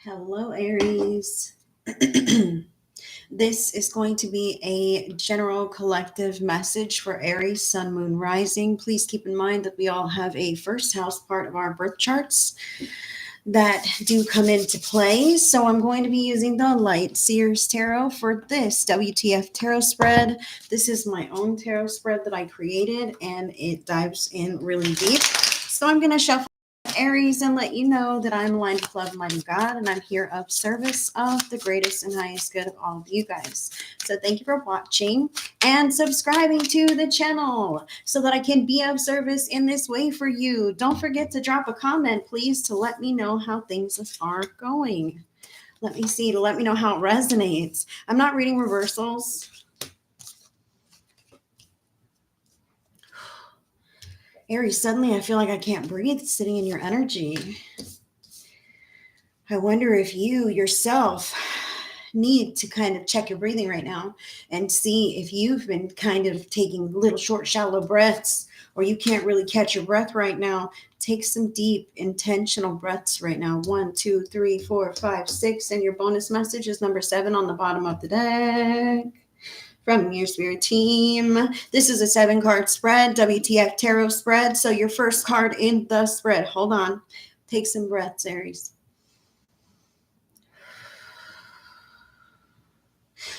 Hello, Aries. This is going to be a general collective message for Aries, Sun, Moon, Rising. Please keep in mind that we all have a first house part of our birth charts that do come into play. So I'm going to be using the Light Seers Tarot for this WTF Tarot Spread. This is my own tarot spread that I created, and it dives in really deep. So I'm going to shuffle Aries and let you know that I'm aligned with love, mighty God, and I'm here of service of the greatest and highest good of all of you guys. So thank you for watching and subscribing to the channel so that I can be of service in this way for you. Don't forget to drop a comment, please, to let me know how things are going. Let me see, to let me know how it resonates. I'm not reading reversals. Aries, suddenly I feel like I can't breathe sitting in your energy. I wonder if you yourself need to kind of check your breathing right now and see if you've been kind of taking little short, shallow breaths, or you can't really catch your breath right now. Take some deep, intentional breaths right now. 1, 2, 3, 4, 5, 6. And your bonus message is number 7 on the bottom of the deck from your spirit team. This is a 7-card spread, WTF Tarot Spread. So your first card in the spread. Hold on. Take some breaths, Aries.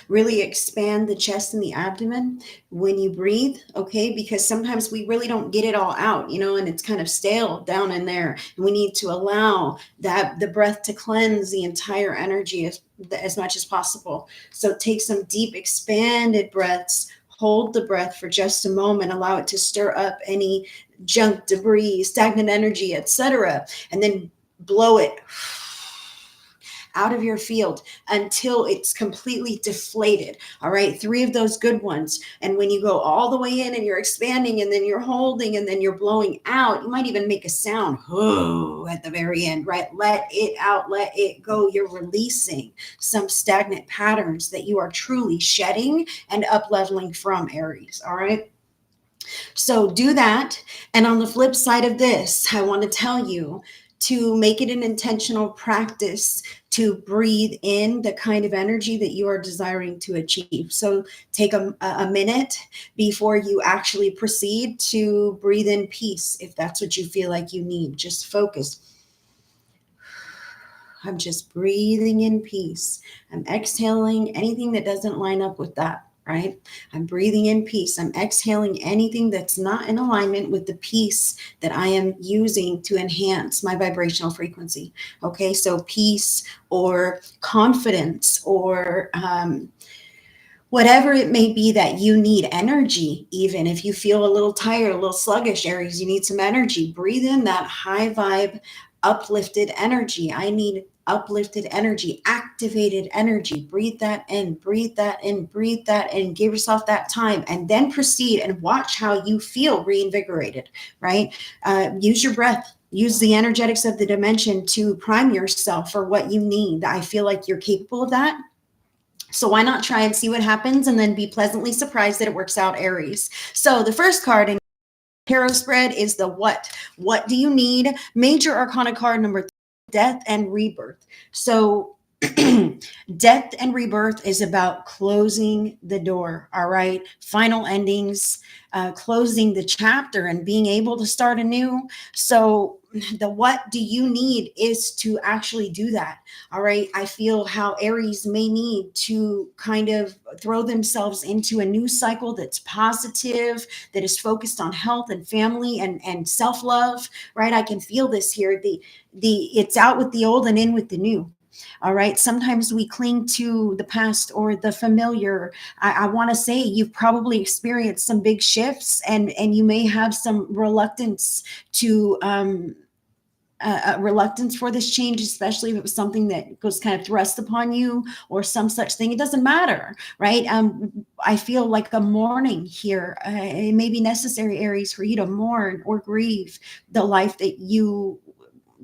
Really expand the chest and the abdomen when you breathe, okay? Because sometimes we really don't get it all out, and it's kind of stale down in there. And we need to allow the breath to cleanse the entire energy as much as possible. So take some deep, expanded breaths. Hold the breath for just a moment. Allow it to stir up any junk, debris, stagnant energy, etc. And then blow it out of your field until it's completely deflated. All right, 3 of those good ones. And when you go all the way in and you're expanding and then you're holding and then you're blowing out, you might even make a sound at the very end, right? Let it out, let it go. You're releasing some stagnant patterns that you are truly shedding and up leveling from, Aries. All right. So do that. And on the flip side of this, I want to tell you to make it an intentional practice to breathe in the kind of energy that you are desiring to achieve. So take a minute before you actually proceed to breathe in peace, if that's what you feel like you need. Just focus. I'm just breathing in peace. I'm exhaling anything that doesn't line up with that. Right? I'm breathing in peace. I'm exhaling anything that's not in alignment with the peace that I am using to enhance my vibrational frequency. Okay, so peace or confidence or whatever it may be that you need, energy. Even if you feel a little tired, a little sluggish, Aries, you need some energy. Breathe in that high vibe, uplifted energy. I need uplifted energy, activated energy. Breathe that in, breathe that in, breathe that in. Give yourself that time and then proceed and watch how you feel reinvigorated, right? Use your breath. Use the energetics of the dimension to prime yourself for what you need. I feel like you're capable of that. So why not try and see what happens and then be pleasantly surprised that it works out, Aries. So the first card in tarot spread is the what. What do you need? Major Arcana card number 3, Death and Rebirth. So death and rebirth is about closing the door, all right? Final endings, closing the chapter and being able to start anew. So the what do you need is to actually do that, all right? I feel how Aries may need to kind of throw themselves into a new cycle that's positive, that is focused on health and family and self-love, right? I can feel this here. It's out with the old and in with the new. All right. Sometimes we cling to the past or the familiar. I want to say you've probably experienced some big shifts and you may have some reluctance to reluctance for this change, especially if it was something that was kind of thrust upon you or some such thing. It doesn't matter, right? I feel like a mourning here. It may be necessary, Aries, for you to mourn or grieve the life that you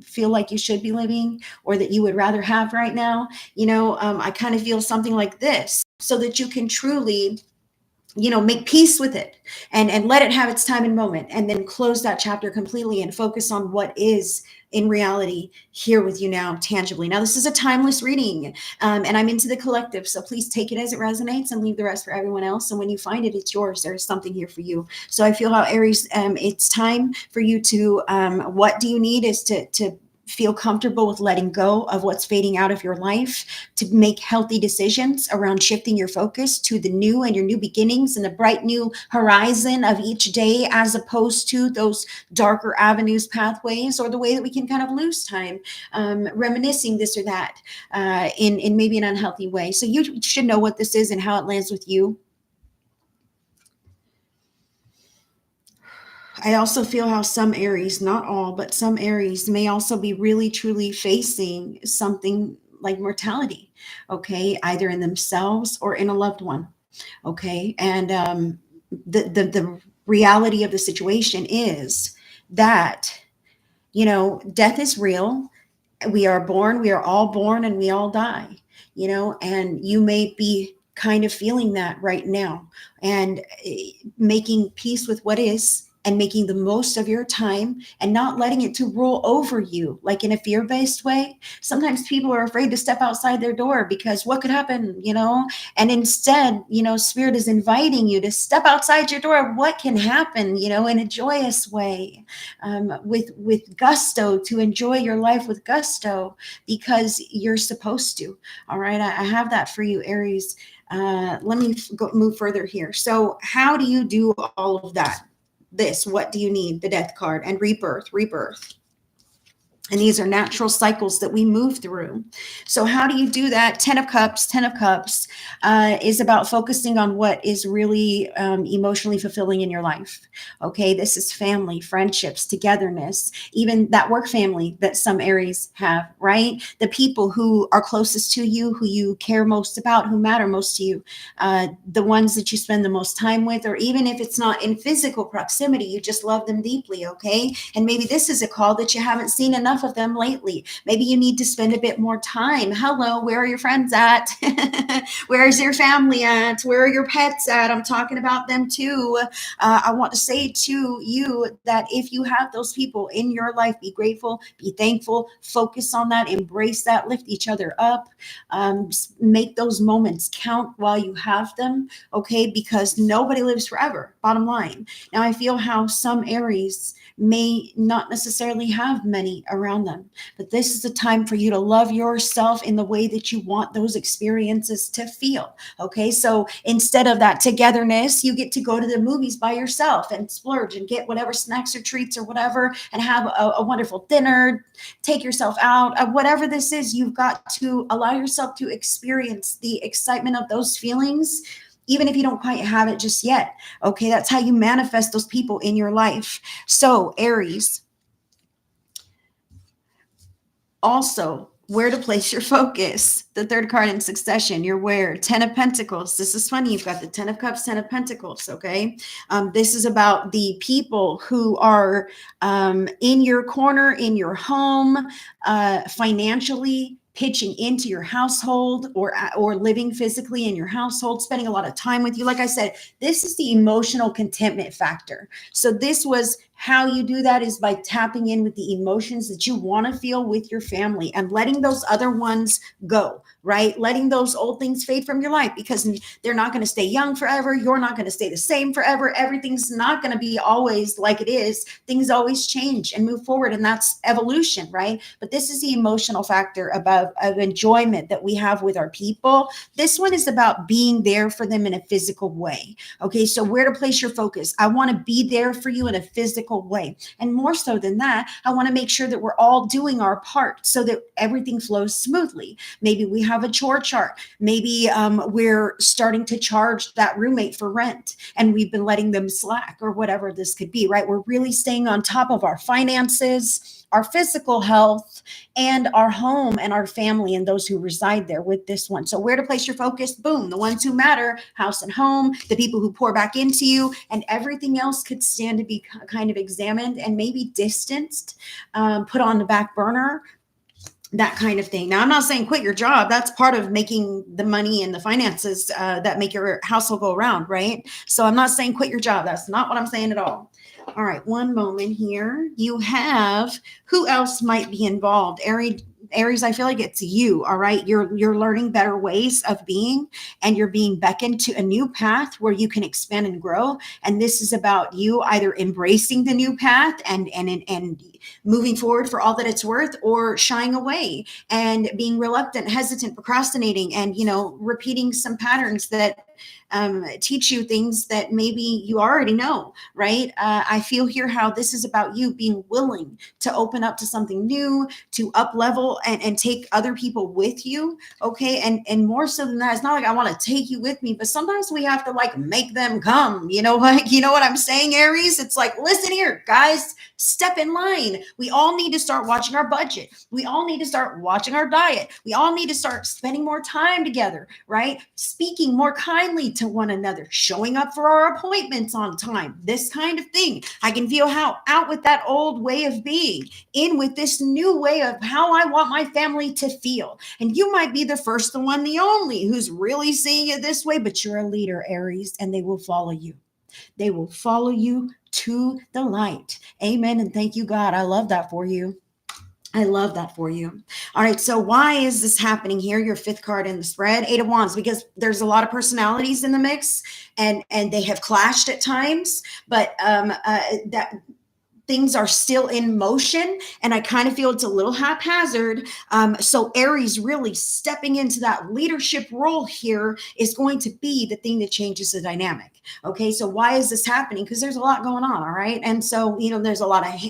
feel like you should be living or that you would rather have right now. I kind of feel something like this so that you can truly make peace with it, and let it have its time and moment, and then close that chapter completely and focus on what is in reality here with you now, tangibly. Now, this is a timeless reading, and I'm into the collective, so please take it as it resonates and leave the rest for everyone else. And when you find it, it's yours. There's something here for you. So I feel how Aries, it's time for you to, what do you need is to feel comfortable with letting go of what's fading out of your life, to make healthy decisions around shifting your focus to the new and your new beginnings and the bright new horizon of each day, as opposed to those darker avenues, pathways, or the way that we can kind of lose time reminiscing this or that in maybe an unhealthy way. So you should know what this is and how it lands with you. I also feel how some Aries, not all, but some Aries may also be really truly facing something like mortality, okay, either in themselves or in a loved one, okay. And the reality of the situation is that, death is real. We are born, we are all born, and we all die, and you may be kind of feeling that right now, and making peace with what is, and making the most of your time, and not letting it to rule over you like in a fear-based way. Sometimes people are afraid to step outside their door because what could happen, and instead, spirit is inviting you to step outside your door. What can happen, in a joyous way, with gusto, to enjoy your life with gusto, because you're supposed to. All right, I have that for you, Aries. Let me move further here. So how do you do all of that? What do you need? The death card and rebirth. And these are natural cycles that we move through. So how do you do that? 10 of Cups is about focusing on what is really emotionally fulfilling in your life. Okay, this is family, friendships, togetherness, even that work family that some Aries have, right? The people who are closest to you, who you care most about, who matter most to you, the ones that you spend the most time with, or even if it's not in physical proximity, you just love them deeply, okay? And maybe this is a call that you haven't seen enough of them lately. Maybe you need to spend a bit more time. Hello, where are your friends at? Where's your family at? Where are your pets at? I'm talking about them too. I want to say to you that if you have those people in your life, be grateful, be thankful, focus on that, embrace that, lift each other up, make those moments count while you have them, okay? Because nobody lives forever, bottom line. Now, I feel how some Aries may not necessarily have many around them, but this is a time for you to love yourself in the way that you want those experiences to feel. Okay, so instead of that togetherness, you get to go to the movies by yourself and splurge and get whatever snacks or treats or whatever, and have a wonderful dinner, take yourself out, whatever this is. You've got to allow yourself to experience the excitement of those feelings, even if you don't quite have it just yet. Okay, that's how you manifest those people in your life. So, Aries, also, where to place your focus. The third card in succession, you're where? 10 of Pentacles. This is funny. You've got the 10 of Cups, 10 of Pentacles, okay? This is about the people who are in your corner, in your home, financially, pitching into your household, or living physically in your household, spending a lot of time with you. Like I said, this is the emotional contentment factor. So this was how you do that, is by tapping in with the emotions that you want to feel with your family and letting those other ones go, right? Letting those old things fade from your life, because they're not going to stay young forever. You're not going to stay the same forever. Everything's not going to be always like it is. Things always change and move forward, and that's evolution, right? But this is the emotional factor of enjoyment that we have with our people. This one is about being there for them in a physical way. Okay, so where to place your focus? I want to be there for you in a physical way. And more so than that, I want to make sure that we're all doing our part so that everything flows smoothly. Maybe we have a chore chart. Maybe we're starting to charge that roommate for rent and we've been letting them slack, or whatever this could be, right? We're really staying on top of our finances, our physical health, and our home and our family and those who reside there with this one. So where to place your focus? Boom, the ones who matter, house and home, the people who pour back into you, and everything else could stand to be kind of examined and maybe distanced, put on the back burner. that kind of thing. Now, I'm not saying quit your job. That's part of making the money and the finances that make your household go around, right? So I'm not saying quit your job. That's not what I'm saying at all. All right, one moment here. You have, who else might be involved? Aries, I feel like it's you. All right, you're learning better ways of being, and you're being beckoned to a new path where you can expand and grow. And this is about you either embracing the new path and moving forward for all that it's worth, or shying away and being reluctant, hesitant, procrastinating, and repeating some patterns that teach you things that maybe you already know, right? I feel here how this is about you being willing to open up to something new, to up level and take other people with you. Okay. And more so than that, it's not like I want to take you with me, but sometimes we have to like make them come, like, you know what I'm saying, Aries? It's like, listen here, guys, step in line. We all need to start watching our budget. We all need to start watching our diet. We all need to start spending more time together, right? Speaking more kindly to one another, showing up for our appointments on time, this kind of thing. I can feel how out with that old way of being, in with this new way of how I want my family to feel. And you might be the first, the one, the only who's really seeing it this way, but you're a leader, Aries, and they will follow you. They will follow you to the light. Amen. And thank you, God. I love that for you. I love that for you. All right. So why is this happening here? Your fifth card in the spread, Eight of Wands, because there's a lot of personalities in the mix, and they have clashed at times, but that things are still in motion, and I kind of feel it's a little haphazard. So Aries really stepping into that leadership role here is going to be the thing that changes the dynamic. Okay, so why is this happening? Because there's a lot going on, all right? And so, there's a lot of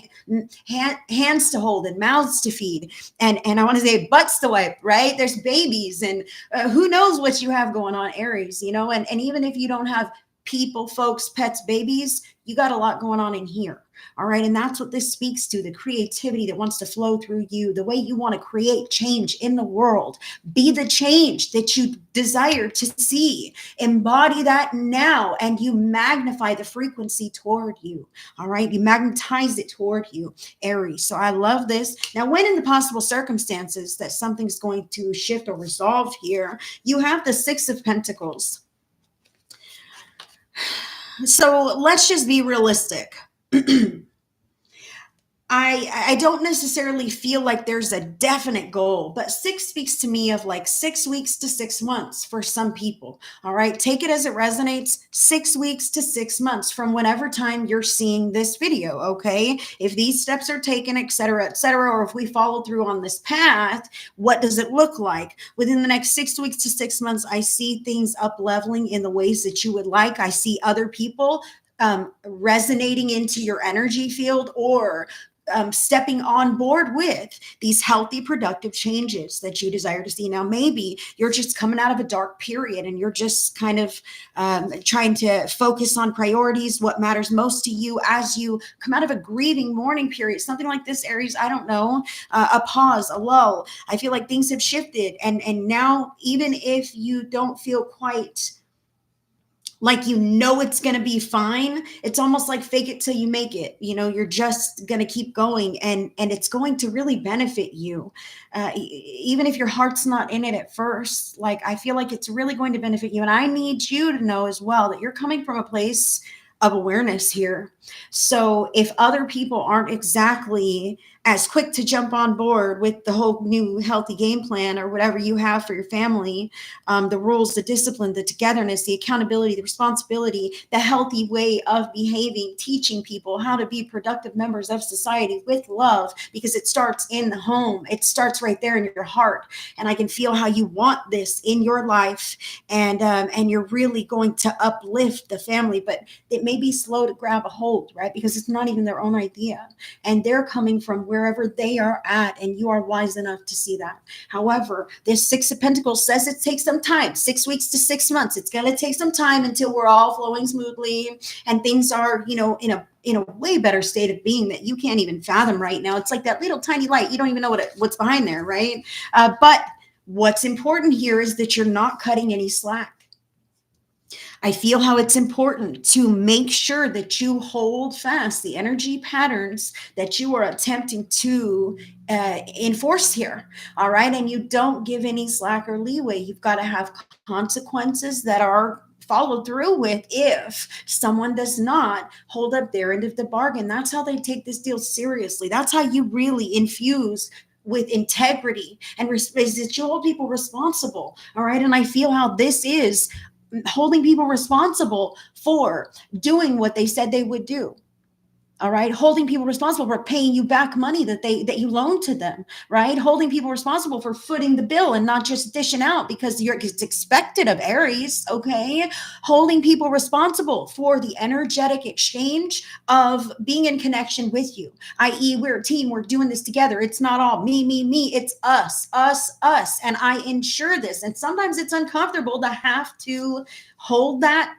hands to hold and mouths to feed, and I want to say butts to wipe, right? There's babies, and who knows what you have going on, Aries, and even if you don't have people, folks, pets, babies, you got a lot going on in here. All right. And that's what this speaks to, the creativity that wants to flow through you, the way you want to create change in the world. Be the change that you desire to see. Embody that now, and you magnify the frequency toward you. All right. You magnetize it toward you, Aries. So I love this. Now, when in the possible circumstances that something's going to shift or resolve here, you have the Six of Pentacles. So let's just be realistic. I don't necessarily feel like there's a definite goal, but six speaks to me of like 6 weeks to 6 months for some people. All right. Take it as it resonates. 6 weeks to 6 months from whenever time you're seeing this video. Okay. If these steps are taken, et cetera, or if we follow through on this path, what does it look like? Within the next 6 weeks to 6 months, I see things up leveling in the ways that you would like. I see other people resonating into your energy field, or stepping on board with these healthy, productive changes that you desire to see. Now, maybe you're just coming out of a dark period and you're just kind of trying to focus on priorities, what matters most to you as you come out of a grieving mourning period, something like this, Aries. I don't know, a pause, a lull. I feel like things have shifted. And now, even if you don't feel quite like it's going to be fine, it's almost like fake it till you make it. You're just going to keep going, and it's going to really benefit you, even if your heart's not in it at first. Like, I feel like it's really going to benefit you, and I need you to know as well that you're coming from a place of awareness here. So if other people aren't exactly as quick to jump on board with the whole new healthy game plan or whatever you have for your family, the rules, the discipline, the togetherness, the accountability, the responsibility, the healthy way of behaving, teaching people how to be productive members of society with love, because it starts in the home. It starts right there in your heart. And I can feel how you want this in your life, and you're really going to uplift the family, but it may be slow to grab a hold, right? Because it's not even their own idea, and they're coming from wherever they are at, and you are wise enough to see that. However, this Six of Pentacles says it takes some time, 6 weeks to 6 months. It's going to take some time until we're all flowing smoothly and things are, in a way better state of being that you can't even fathom right now. It's like that little tiny light. You don't even know what's behind there, right? But what's important here is that you're not cutting any slack. I feel how it's important to make sure that you hold fast the energy patterns that you are attempting to enforce here. All right. And you don't give any slack or leeway. You've got to have consequences that are followed through with if someone does not hold up their end of the bargain. That's how they take this deal seriously. That's how you really infuse with integrity and is that you hold people responsible. All right. And I feel how this is holding people responsible for doing what they said they would do. All right, holding people responsible for paying you back money that you loaned to them, right? Holding people responsible for footing the bill and not just dishing out because it's expected of Aries. Okay, holding people responsible for the energetic exchange of being in connection with you, i.e., we're a team, we're doing this together. It's not all me, me, me. It's us, us, us, and I ensure this. And sometimes it's uncomfortable to have to hold that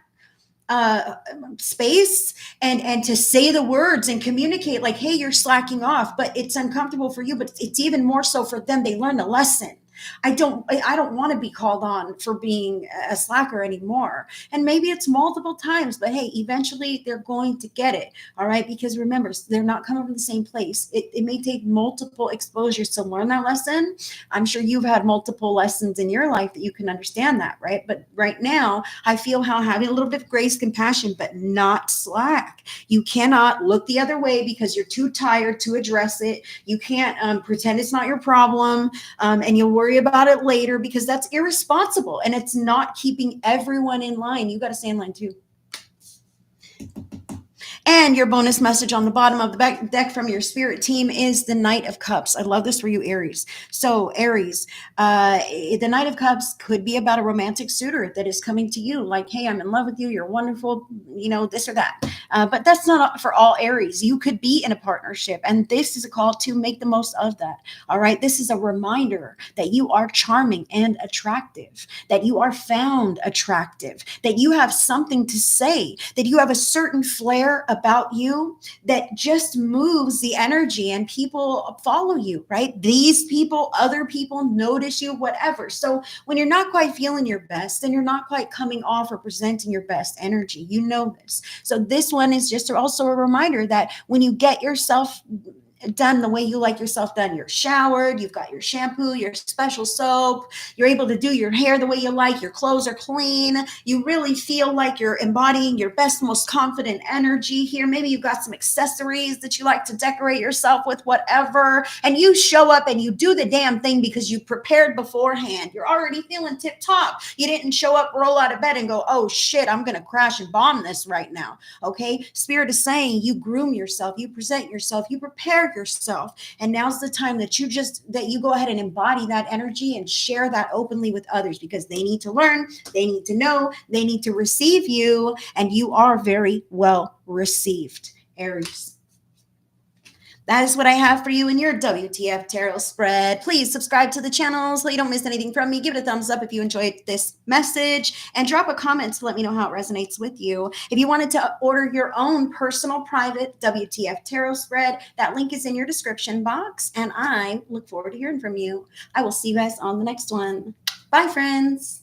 space and to say the words and communicate like, hey, you're slacking off, but it's uncomfortable for you, but it's even more so for them. They learn a lesson. I don't want to be called on for being a slacker anymore. And maybe it's multiple times, but hey, eventually they're going to get it. All right. Because remember, they're not coming from the same place. It may take multiple exposures to learn that lesson. I'm sure you've had multiple lessons in your life that you can understand that, right? But right now, I feel how having a little bit of grace, compassion, but not slack. You cannot look the other way because you're too tired to address it. You can't pretend it's not your problem, and you'll worry about it later because that's irresponsible and it's not keeping everyone in line. You got to stay in line too. And your bonus message on the bottom of the back deck from your spirit team is the Knight of Cups. I love this for you, Aries. So Aries, the Knight of Cups could be about a romantic suitor that is coming to you like, hey, I'm in love with you. You're wonderful, this or that. But that's not for all Aries. You could be in a partnership. And this is a call to make the most of that. All right. This is a reminder that you are charming and attractive, that you are found attractive, that you have something to say, that you have a certain flair about you that just moves the energy and people follow you, right? These people, other people notice you, whatever. So when you're not quite feeling your best and you're not quite coming off or presenting your best energy, you know this. So this one is just also a reminder that when you get yourself done the way you like yourself done, you're showered, you've got your shampoo, your special soap, you're able to do your hair the way you like, your clothes are clean, you really feel like you're embodying your best, most confident energy here. Maybe you've got some accessories that you like to decorate yourself with, whatever, and you show up and you do the damn thing because you prepared beforehand. You're already feeling tip top. You didn't show up, roll out of bed and go, oh shit, I'm going to crash and bomb this right now. Okay. Spirit is saying you groom yourself, you present yourself, you prepare yourself, and now's the time that you go ahead and embody that energy and share that openly with others because they need to learn, they need to know, they need to receive you, and you are very well received, Aries. That is what I have for you in your WTF Tarot Spread. Please subscribe to the channel so you don't miss anything from me. Give it a thumbs up if you enjoyed this message and drop a comment to let me know how it resonates with you. If you wanted to order your own personal private WTF Tarot Spread, that link is in your description box, and I look forward to hearing from you. I will see you guys on the next one. Bye, friends.